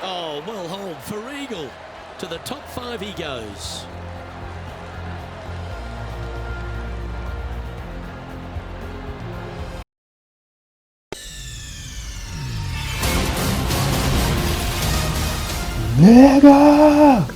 Oh, well hold for eagle. To the top 5 he goes. Mega!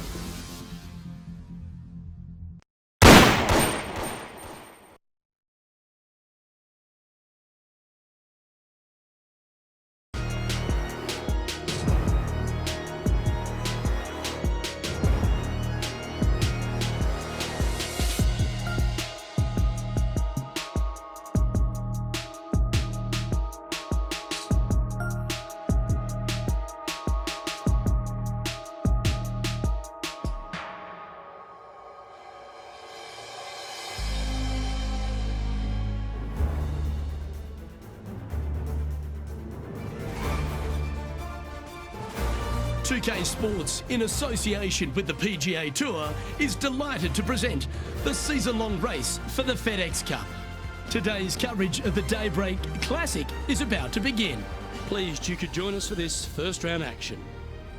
.2K Sports, in association with the PGA Tour, is delighted to present the season-long race for the FedEx Cup. Today's coverage of the Daybreak Classic is about to begin. Pleased you could join us for this first-round action.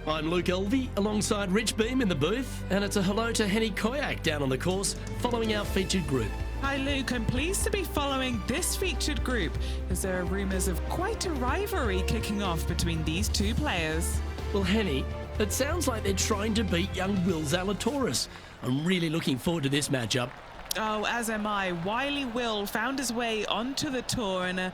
I'm Luke Elvey, alongside Rich Beam in the booth, and it's a hello to Henny Koyak down on the course, following our featured group. Hi Luke, I'm pleased to be following this featured group, as there are rumours of quite a rivalry kicking off between these two players. Well, Henny, it sounds like they're trying to beat young Will Zalatoris. I'm really looking forward to this matchup. Oh, as am I. Wily Will found his way onto the tour in a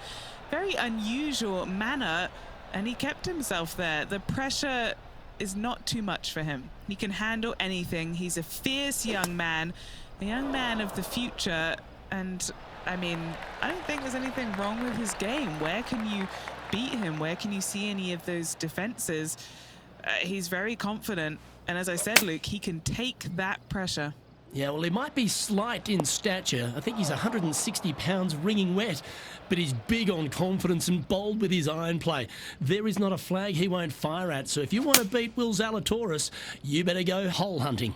very unusual manner, and he kept himself there. The pressure is not too much for him. He can handle anything. He's a fierce young man, a young man of the future, and I mean, I don't think there's anything wrong with his game. Where can you beat him? Where can you see any of those defenses? He's very confident, and as I said, Luke, he can take that pressure. Yeah, well, he might be slight in stature. I think he's 160 pounds wringing wet, but he's big on confidence and bold with his iron play. There is not a flag he won't fire at, so if you want to beat Will Zalatoris, you better go hole hunting.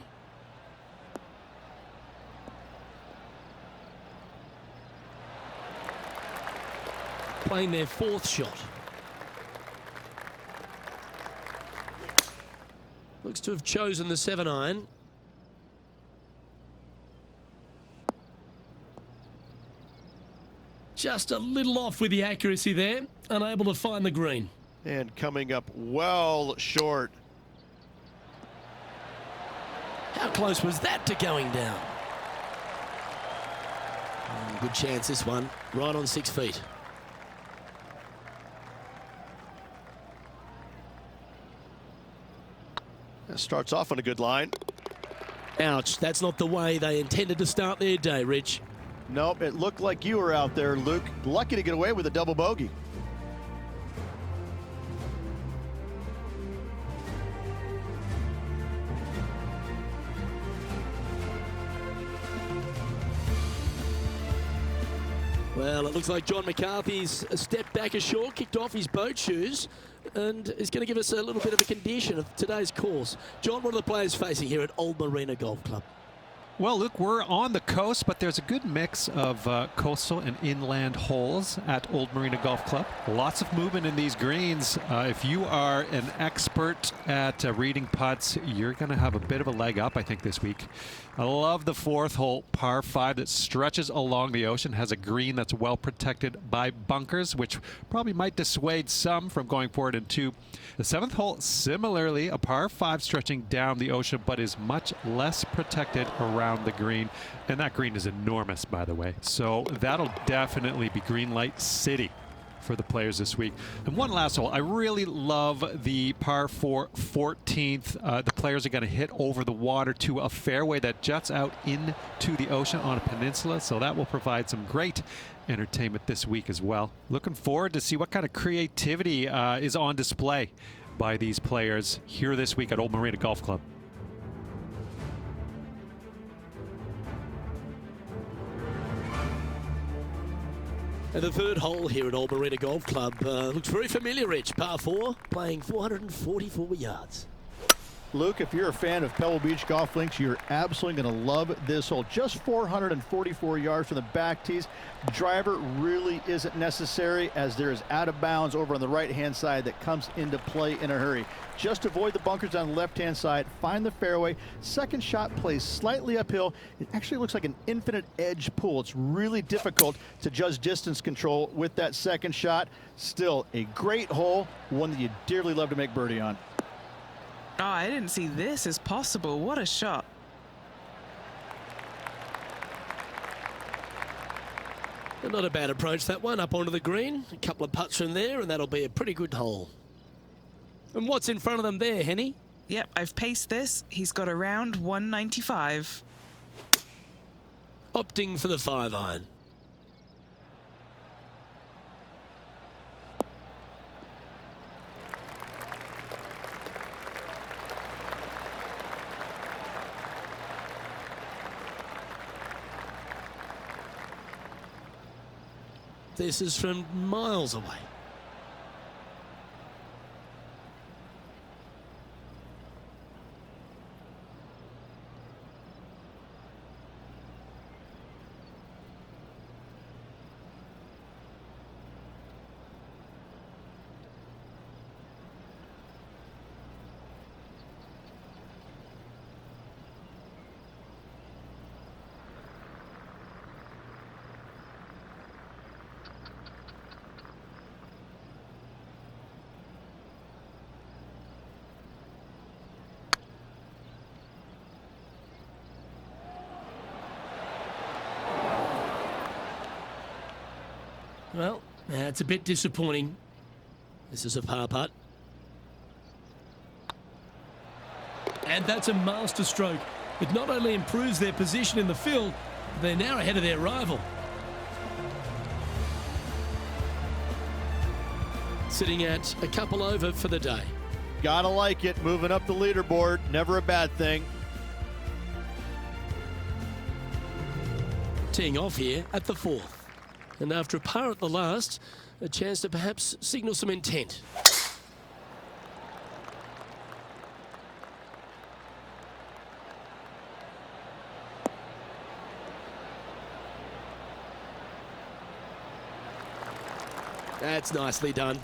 Playing their 4th shot. Looks to have chosen the 7-iron. Just a little off with the accuracy there, unable to find the green. And coming up well short. How close was that to going down? Good chance this one, right on 6 feet. That starts off on a good line. Ouch, that's not the way they intended to start their day, Rich. Nope, it looked like you were out there, Luke. Lucky to get away with a double bogey. Well, it looks like John McCarthy's stepped back ashore, kicked off his boat shoes, and is going to give us a little bit of a condition of today's course. John, what are the players facing here at Old Marina Golf Club? Well, Luke, we're on the coast, but there's a good mix of coastal and inland holes at Old Marina Golf Club. Lots of movement in these greens. If you are an expert at reading putts, you're going to have a bit of a leg up, I think, this week. I love the 4th hole, par 5, that stretches along the ocean, has a green that's well protected by bunkers, which probably might dissuade some from going forward into the 7th hole. Similarly, a par 5 stretching down the ocean, but is much less protected around the green, and that green is enormous, by the way, so that'll definitely be green light city for the players this week. And one last hole, I really love the par 4 14th. The players are going to hit over the water to a fairway that juts out into the ocean on a peninsula, so that will provide some great entertainment this week as well. Looking forward to see what kind of creativity is on display by these players here this week at Old Marina Golf Club. And the 3rd hole here at Old Marina Golf Club looks very familiar, Rich. Par 4, playing 444 yards. Luke, if you're a fan of Pebble Beach golf links, you're absolutely going to love this hole. Just 444 yards from the back tees. Driver really isn't necessary, as there is out of bounds over on the right-hand side that comes into play in a hurry. Just avoid the bunkers on the left-hand side, find the fairway. Second shot plays slightly uphill. It actually looks like an infinite edge pull. It's really difficult to judge distance control with that second shot. Still a great hole, one that you dearly love to make birdie on. Oh, I didn't see this as possible. What a shot. Not a bad approach, that one, up onto the green. A couple of putts from there, and that'll be a pretty good hole. And what's in front of them there, Henny? Yep, I've paced this. He's got around 195. Opting for the 5-iron. This is from miles away. Well, that's a bit disappointing. This is a par putt. And that's a master stroke. It not only improves their position in the field, they're now ahead of their rival. Sitting at a couple over for the day. Gotta like it, moving up the leaderboard, never a bad thing. Teeing off here at the 4th. And after a par at the last, a chance to perhaps signal some intent. That's nicely done.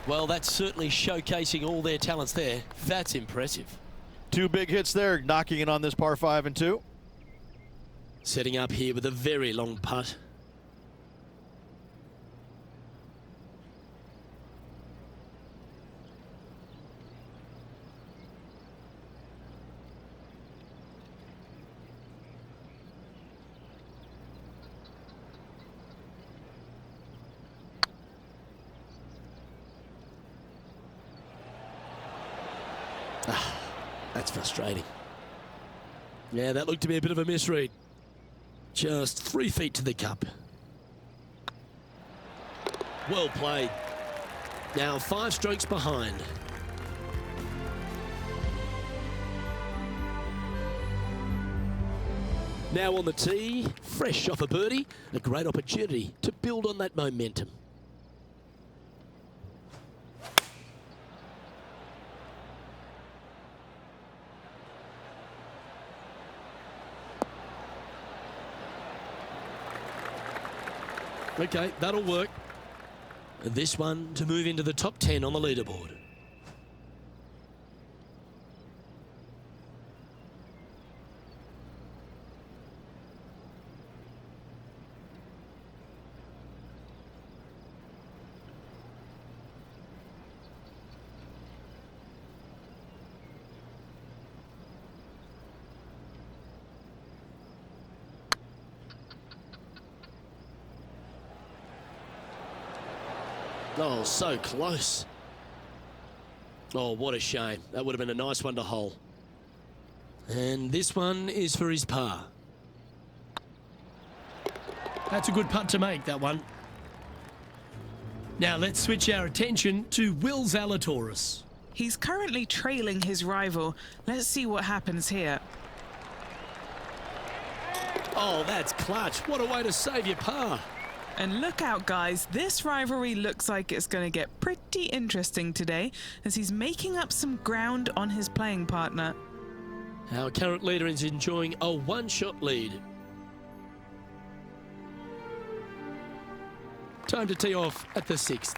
Well, that's certainly showcasing all their talents there. That's impressive. Two big hits there, knocking it on this par 5 and 2. Setting up here with a very long putt. That's frustrating. Yeah, that looked to be a bit of a misread. Just 3 feet to the cup. Well played. Now 5 strokes behind. Now on the tee, fresh off a birdie, a great opportunity to build on that momentum. Okay, that'll work. This one to move into the top 10 on the leaderboard. Oh, so close. Oh, what a shame. That would have been a nice one to hole. And this one is for his par. That's a good putt to make, that one. Now let's switch our attention to Will Zalatoris. He's currently trailing his rival. Let's see what happens here. Oh, that's clutch. What a way to save your par. And look out, guys. This rivalry looks like it's going to get pretty interesting today as he's making up some ground on his playing partner. Our current leader is enjoying a one-shot lead. Time to tee off at the 6th.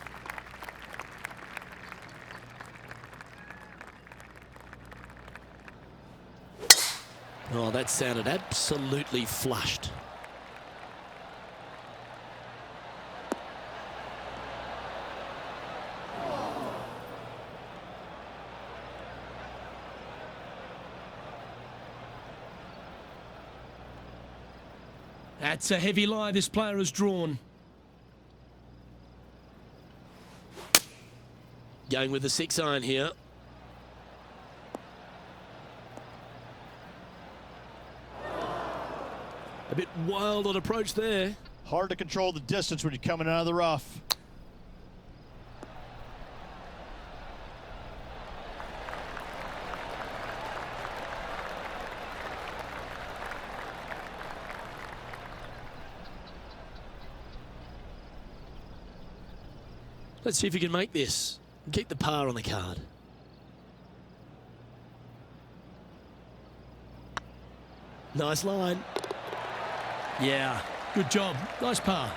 Oh, that sounded absolutely flushed. That's a heavy lie this player has drawn. Going with the 6-iron here. A bit wild on approach there. Hard to control the distance when you're coming out of the rough. Let's see if you can make this. Keep the par on the card. Nice line. Yeah, good job. Nice par.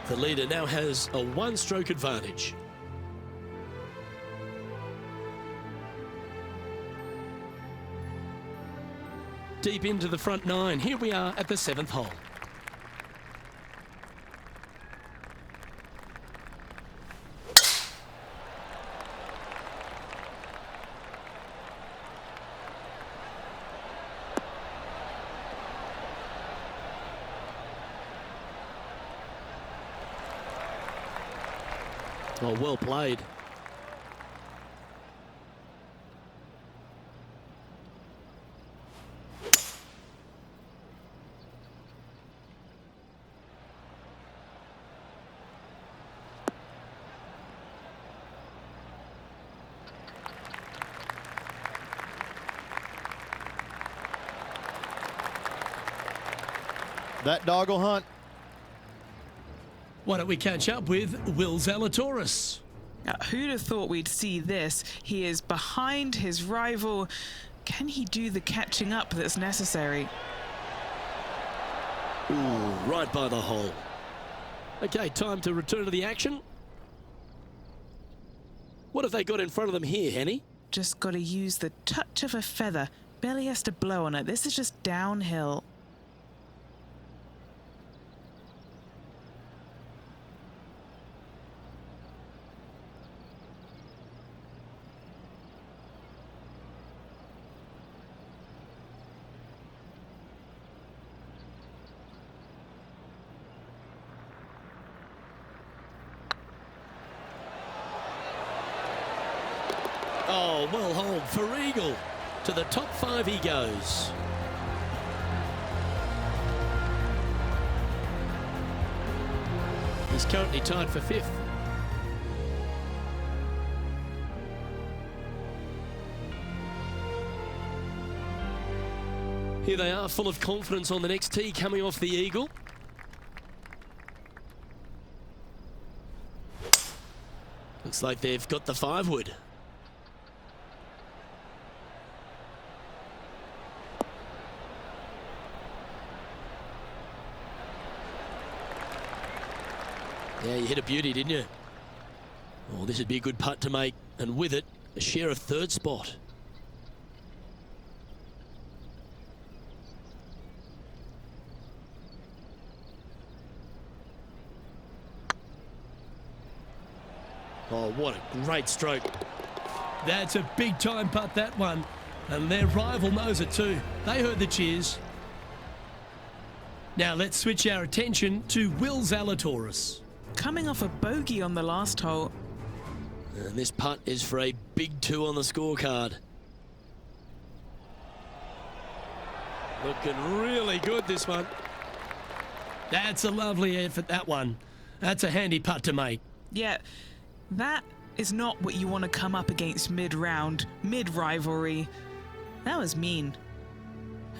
The leader now has a one-stroke advantage. Deep into the front 9. Here we are at the 7th hole. Oh, well played. That dog will hunt. Why don't we catch up with Will Zalatoris? Now, who'd have thought we'd see this? He is behind his rival. Can he do the catching up that's necessary? Ooh, right by the hole. Okay, time to return to the action. What have they got in front of them here, Henny? Just got to use the touch of a feather. Barely has to blow on it. This is just downhill. Oh, well holed for eagle. To the top 5 he goes. He's currently tied for 5th. Here they are, full of confidence on the next tee, coming off the eagle. Looks like they've got the 5-wood. Yeah, you hit a beauty, didn't you? Oh, this would be a good putt to make, and with it, a share of 3rd spot. Oh, what a great stroke. That's a big-time putt, that one. And their rival knows it too. They heard the cheers. Now let's switch our attention to Will Zalatoris. Coming off a bogey on the last hole. And this putt is for a big 2 on the scorecard. Looking really good, this one. That's a lovely effort, that one. That's a handy putt to make. Yeah, that is not what you want to come up against mid-round, mid-rivalry. That was mean.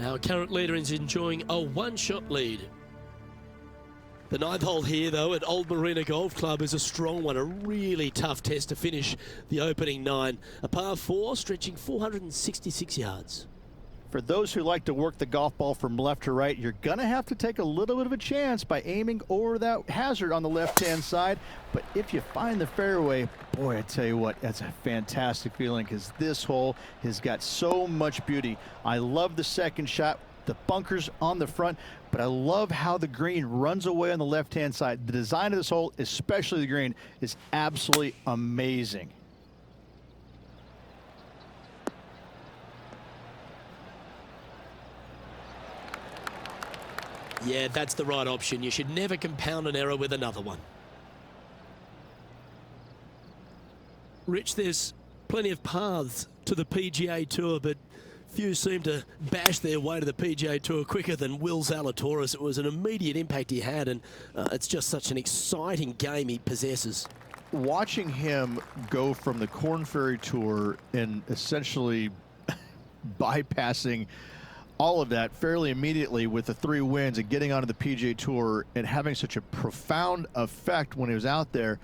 Our current leader is enjoying a one-shot lead. The ninth hole here, though, at Old Marina Golf Club is a strong one, a really tough test to finish the opening 9. A par 4 stretching 466 yards. For those who like to work the golf ball from left to right, you're going to have to take a little bit of a chance by aiming over that hazard on the left-hand side. But if you find the fairway, boy, I tell you what, that's a fantastic feeling because this hole has got so much beauty. I love the second shot, the bunkers on the front, but I love how the green runs away on the left-hand side. The design of this hole, especially the green, is absolutely amazing. Yeah, that's the right option. You should never compound an error with another one. Rich, there's plenty of paths to the PGA Tour, but few seem to bash their way to the PGA Tour quicker than Will Zalatoris. It was an immediate impact he had, and it's just such an exciting game he possesses. Watching him go from the Korn Ferry Tour and essentially bypassing all of that fairly immediately with the 3 wins and getting onto the PGA Tour and having such a profound effect when he was out there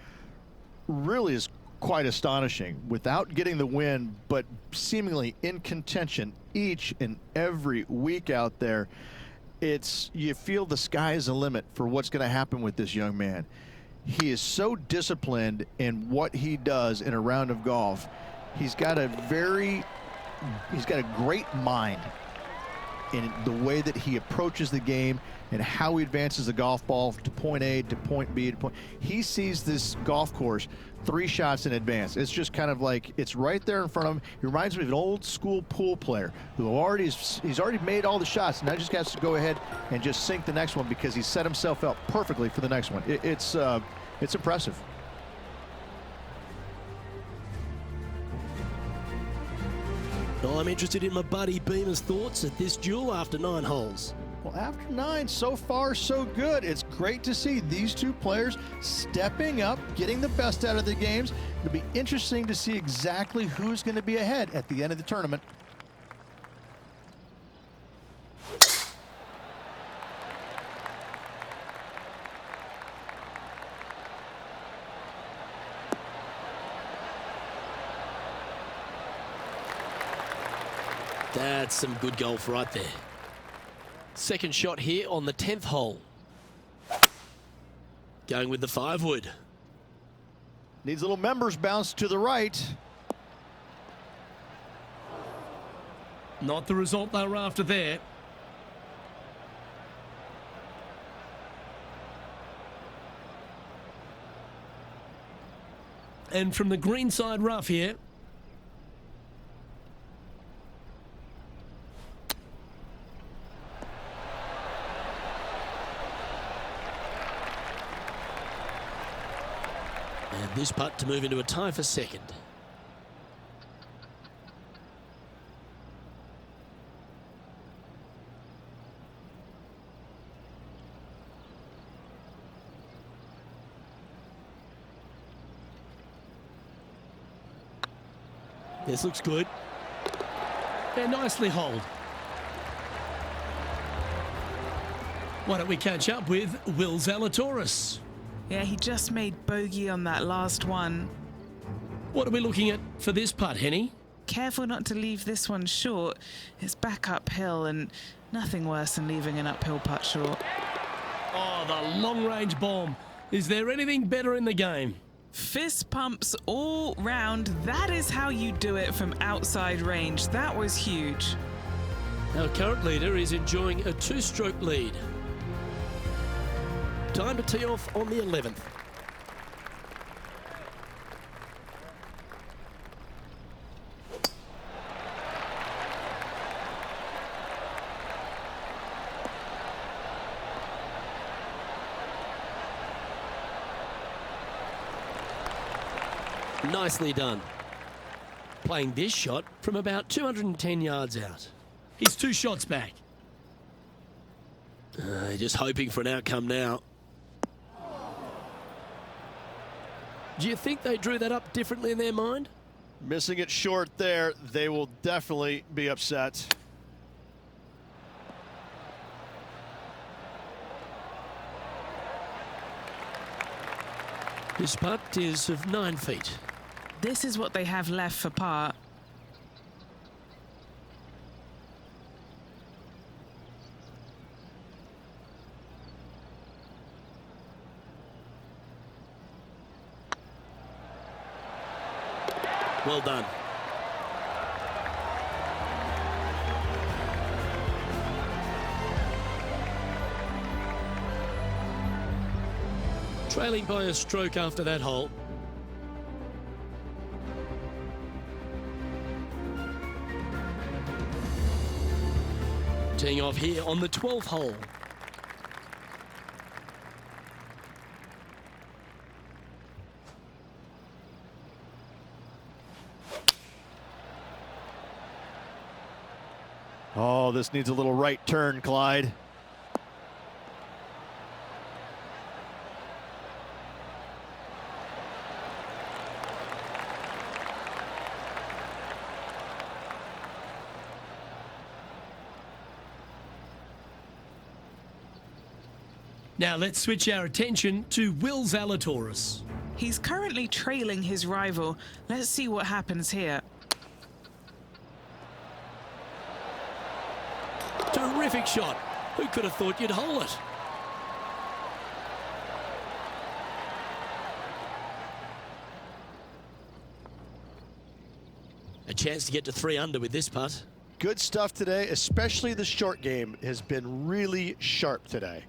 really is quite astonishing. Without getting the win, but seemingly in contention each and every week out there, you feel the sky is the limit for what's going to happen with this young man. He is so disciplined in what he does in a round of golf. He's got a great mind in the way that he approaches the game and how he advances the golf ball to point A to point B to point. He sees this golf course 3 shots in advance. It's just kind of like it's right there in front of him. He reminds me of an old school pool player who he's already made all the shots, and now just has to go ahead and just sink the next one because he set himself up perfectly for the next one. It's impressive. Well, I'm interested in my buddy Beamer's thoughts at this duel after 9 holes. Well, after 9, so far so good. It's great to see these 2 players stepping up, getting the best out of the games. It'll be interesting to see exactly who's going to be ahead at the end of the tournament. That's some good golf right there. Second shot here on the 10th hole. Going with the 5-wood. Needs a little members bounce to the right. Not the result they were after there. And from the green side rough here. And this putt to move into a tie for second. This looks good. And nicely holed. Why don't we catch up with Will Zalatoris? Yeah, he just made bogey on that last one. What are we looking at for this putt, Henny? Careful not to leave this one short. It's back uphill, and nothing worse than leaving an uphill putt short. Oh, the long-range bomb. Is there anything better in the game? Fist pumps all round. That is how you do it from outside range. That was huge. Our current leader is enjoying a 2-stroke lead. Time to tee off on the 11th. Nicely done. Playing this shot from about 210 yards out. He's 2 shots back. Just hoping for an outcome now. Do you think they drew that up differently in their mind? Missing it short there, they will definitely be upset. This putt is of 9 feet. This is what they have left for par. Well done. Trailing by a stroke after that hole. Teeing off here on the 12th hole. Oh, this needs a little right turn, Clyde. Now let's switch our attention to Will Zalatoris. He's currently trailing his rival. Let's see what happens here. Terrific shot. Who could have thought you'd hole it? A chance to get to 3 under with this putt. Good stuff today, especially the short game has been really sharp today.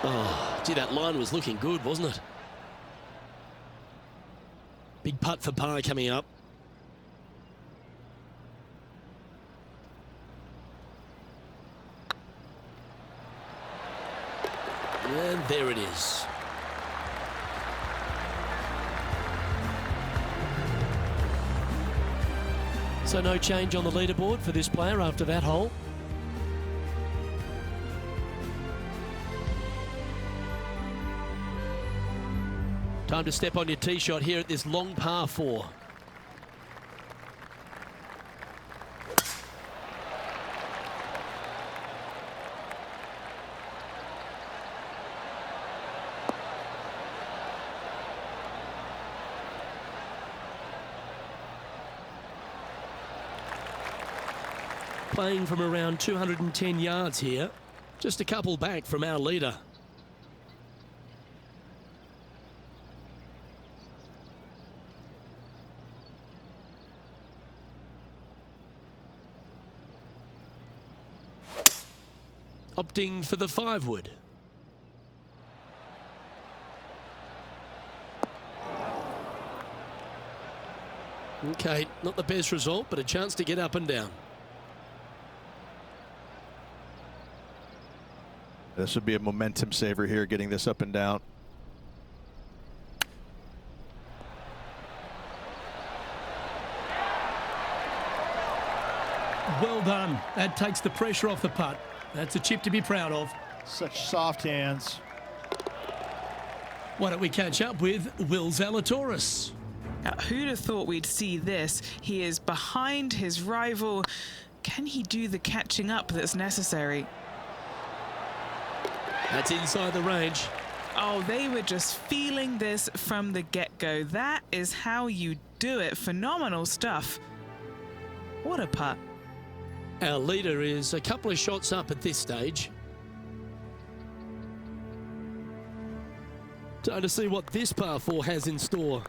Oh, gee, that line was looking good, wasn't it? Big putt for par coming up. And there it is. So no change on the leaderboard for this player after that hole. Time to step on your tee shot here at this long par 4. Playing from around 210 yards here, just a couple back from our leader. Opting for the 5-wood. Okay, not the best result, but a chance to get up and down. This would be a momentum saver here, getting this up and down. Well done. That takes the pressure off the putt. That's a chip to be proud of. Such soft hands. Why don't we catch up with Will Zalatoris? Now, who'd have thought we'd see this? He is behind his rival. Can he do the catching up that's necessary? That's inside the range. Oh, they were just feeling this from the get-go. That is how you do it. Phenomenal stuff. What a putt. Our leader is a couple of shots up at this stage. Time to see what this par 4 has in store.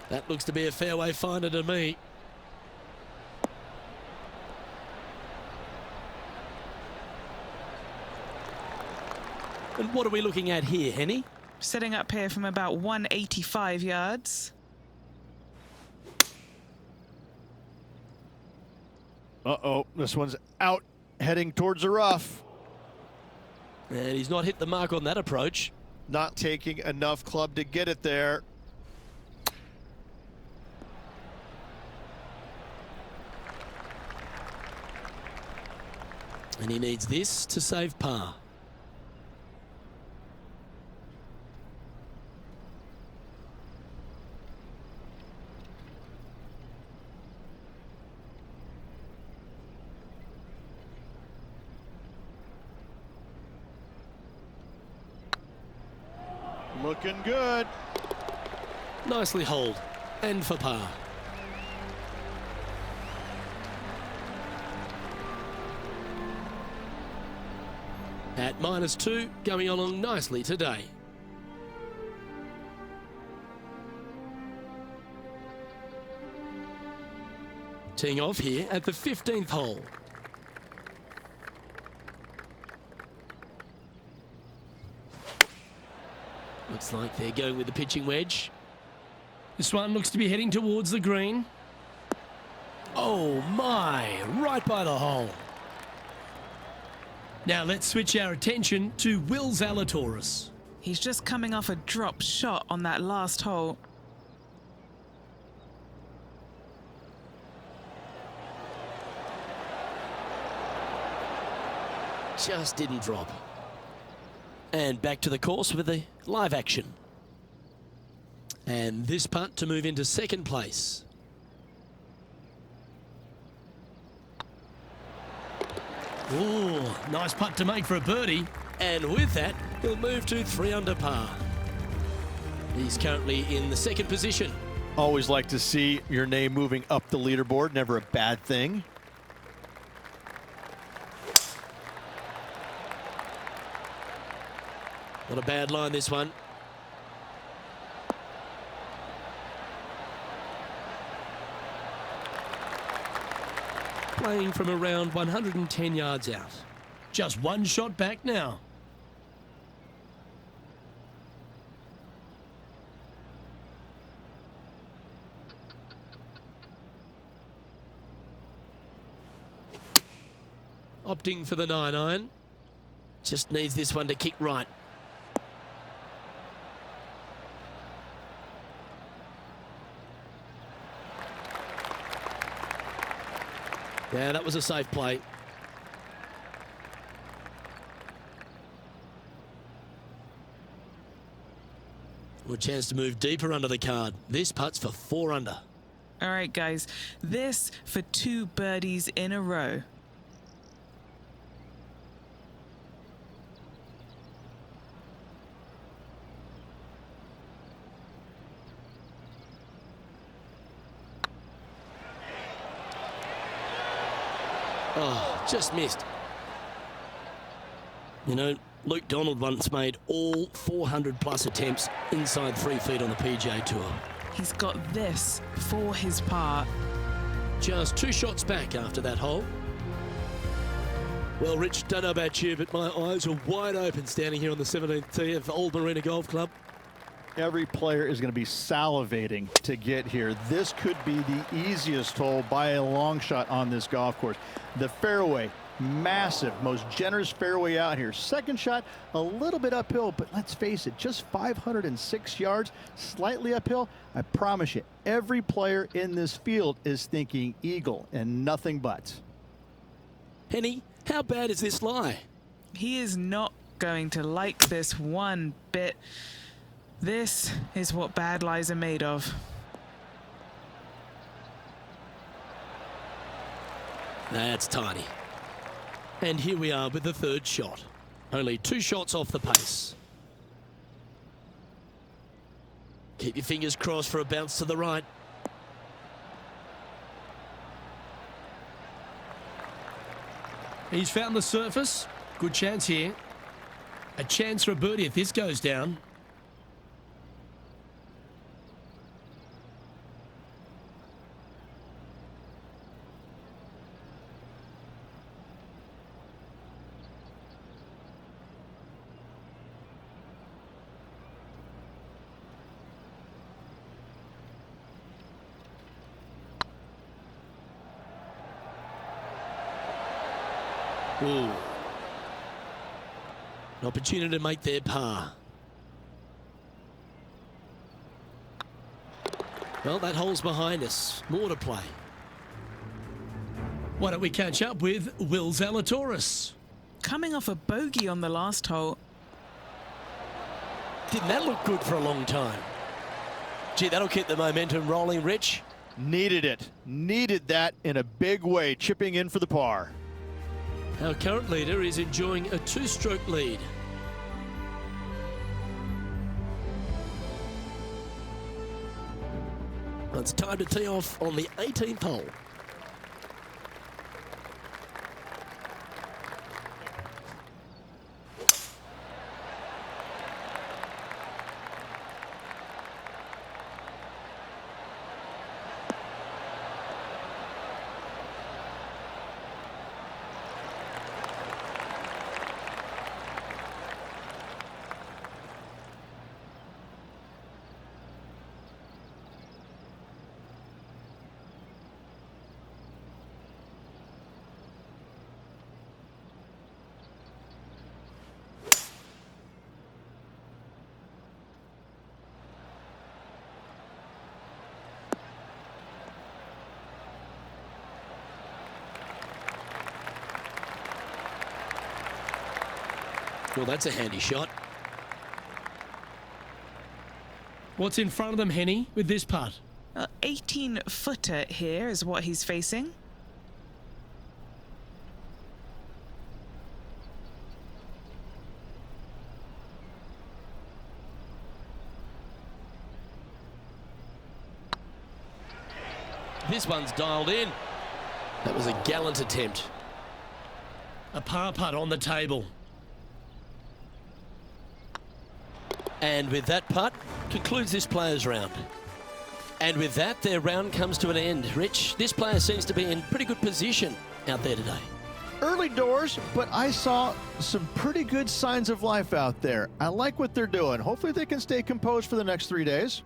That looks to be a fairway finder to me. And what are we looking at here, Henny? Setting up here from about 185 yards. Uh-oh, this one's out, heading towards the rough. And he's not hit the mark on that approach. Not taking enough club to get it there. And he needs this to save par. Looking good. Nicely holed. And for par. At -2, going along nicely today. Teeing off here at the 15th hole. Looks like they're going with the pitching wedge. This one looks to be heading towards the green. Oh my, right by the hole. Now let's switch our attention to Will Zalatoris. He's just coming off a drop shot on that last hole. Just didn't drop. And back to the course with the live action. And this putt to move into second place. Ooh, nice putt to make for a birdie. And with that, he'll move to 3 under par. He's currently in the second position. Always like to see your name moving up the leaderboard. Never a bad thing. Not a bad line, this one. Playing from around 110 yards out. Just one shot back now. Opting for the 9-iron. Just needs this one to kick right. Yeah, that was a safe play. A chance to move deeper under the card. This putt's for 4 under. All right, guys, this for 2 birdies in a row. Oh, just missed. You know, Luke Donald once made all 400 plus attempts inside 3 feet on the PGA Tour. He's got this for his part. Just 2 shots back after that hole. Well, Rich, don't know about you, but my eyes are wide open standing here on the 17th tee of Old Marina Golf Club. Every player is going to be salivating to get here. This could be the easiest hole by a long shot on this golf course. The fairway, massive, most generous fairway out here. Second shot, a little bit uphill, but let's face it, just 506 yards, slightly uphill. I promise you, every player in this field is thinking eagle and nothing but. Henny, how bad is this lie? He is not going to like this one bit. This is what bad lies are made of. That's tiny. And here we are with the 3rd shot. Only 2 shots off the pace. Keep your fingers crossed for a bounce to the right. He's found the surface. Good chance here. A chance for a birdie if this goes down. Ooh. An opportunity to make their par. Well, that hole's behind us. More to play. Why don't we catch up with Will Zalatoris? Coming off a bogey on the last hole. Didn't that look good for a long time? Gee, that'll keep the momentum rolling, Rich. Needed it. Needed that in a big way, chipping in for the par. Our current leader is enjoying a 2-stroke lead. It's time to tee off on the 18th hole. Well, that's a handy shot. What's in front of them, Henny, with this putt? 18-footer here is what he's facing. This one's dialed in. That was a gallant attempt. A par putt on the table. And with that putt, concludes this player's round. And with that, their round comes to an end. Rich, this player seems to be in pretty good position out there today. Early doors, but I saw some pretty good signs of life out there. I like what they're doing. Hopefully they can stay composed for the next 3 days.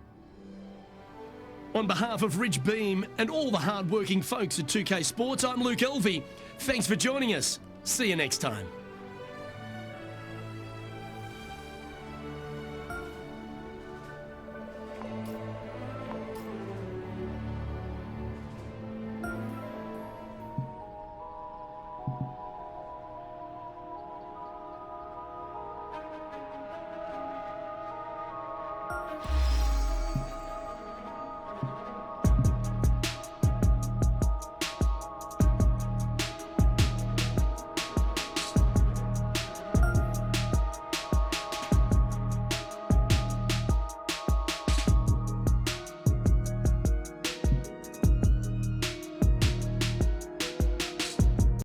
On behalf of Rich Beam and all the hard-working folks at 2K Sports, I'm Luke Elvey. Thanks for joining us. See you next time.